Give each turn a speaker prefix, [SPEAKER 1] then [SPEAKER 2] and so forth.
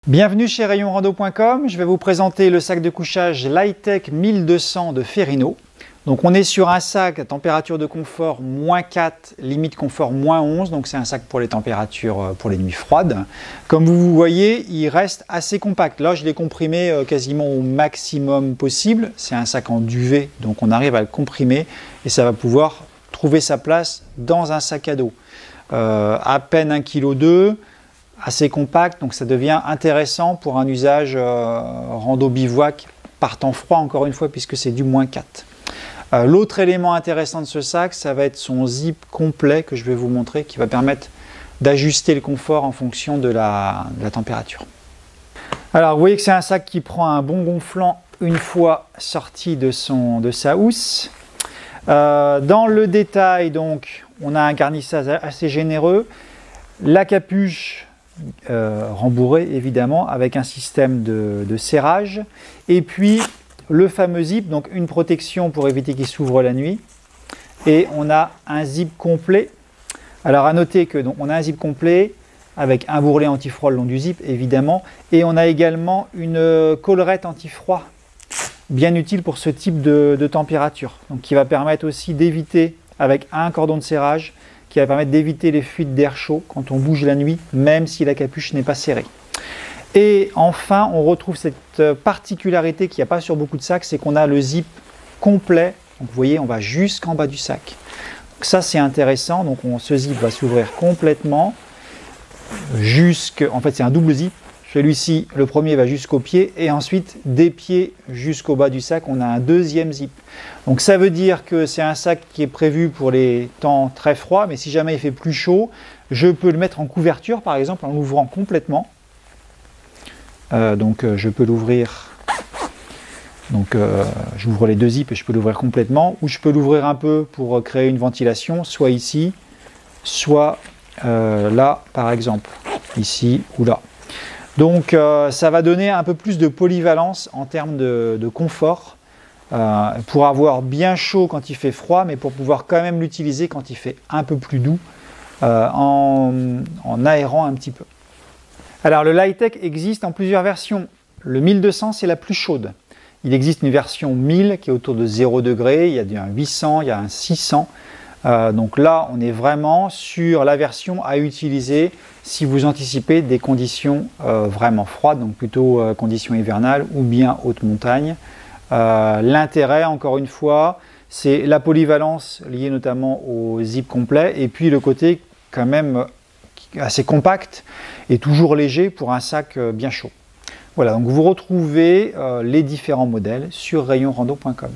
[SPEAKER 1] Bienvenue chez rayonrando.com, je vais vous présenter le sac de couchage Lightech 1200 de Ferrino. Donc on est sur un sac à température de confort -4, limite confort -11, donc c'est un sac pour les températures, pour les nuits froides. Comme vous voyez, il reste assez compact. Là je l'ai comprimé quasiment au maximum possible. C'est un sac en duvet, donc on arrive à le comprimer et ça va pouvoir trouver sa place dans un sac à dos. À peine 1,2 kg. Assez compact, donc ça devient intéressant pour un usage rando bivouac par temps froid, encore une fois, puisque c'est du -4. L'autre élément intéressant de ce sac, ça va être son zip complet que je vais vous montrer, qui va permettre d'ajuster le confort en fonction de la température. Alors vous voyez que c'est un sac qui prend un bon gonflant une fois sorti de sa housse. Dans le détail, donc, on a un garnissage assez généreux. La capuche rembourré évidemment avec un système de serrage, et puis le fameux zip, donc une protection pour éviter qu'il s'ouvre la nuit, et on a un zip complet. Alors à noter que donc, on a un zip complet avec un bourrelet anti-froid le long du zip évidemment, et on a également une collerette anti-froid bien utile pour ce type de température, donc qui va permettre aussi d'éviter, avec un cordon de serrage, qui va permettre d'éviter les fuites d'air chaud quand on bouge la nuit, même si la capuche n'est pas serrée. Et enfin, on retrouve cette particularité qu'il n'y a pas sur beaucoup de sacs, c'est qu'on a le zip complet. Donc vous voyez, on va jusqu'en bas du sac. Donc ça, c'est intéressant. Donc ce zip va s'ouvrir complètement. En fait, c'est un double zip. Celui-ci, le premier va jusqu'au pied, et ensuite des pieds jusqu'au bas du sac, on a un deuxième zip. Donc ça veut dire que c'est un sac qui est prévu pour les temps très froids, mais si jamais il fait plus chaud, je peux le mettre en couverture, par exemple, en l'ouvrant complètement. Je peux l'ouvrir. J'ouvre les deux zips et je peux l'ouvrir complètement, ou je peux l'ouvrir un peu pour créer une ventilation, soit ici, soit là, par exemple, ici ou là. Donc ça va donner un peu plus de polyvalence en termes de confort, pour avoir bien chaud quand il fait froid, mais pour pouvoir quand même l'utiliser quand il fait un peu plus doux, en aérant un petit peu. Alors le Lightech existe en plusieurs versions. Le 1200, c'est la plus chaude. Il existe une version 1000 qui est autour de 0 degré, il y a un 800, il y a un 600. Donc là, on est vraiment sur la version à utiliser si vous anticipez des conditions vraiment froides, donc plutôt conditions hivernales ou bien haute montagne. L'intérêt, encore une fois, c'est la polyvalence liée notamment au zip complet, et puis le côté quand même assez compact et toujours léger pour un sac bien chaud. Voilà, donc vous retrouvez les différents modèles sur rayonrando.com.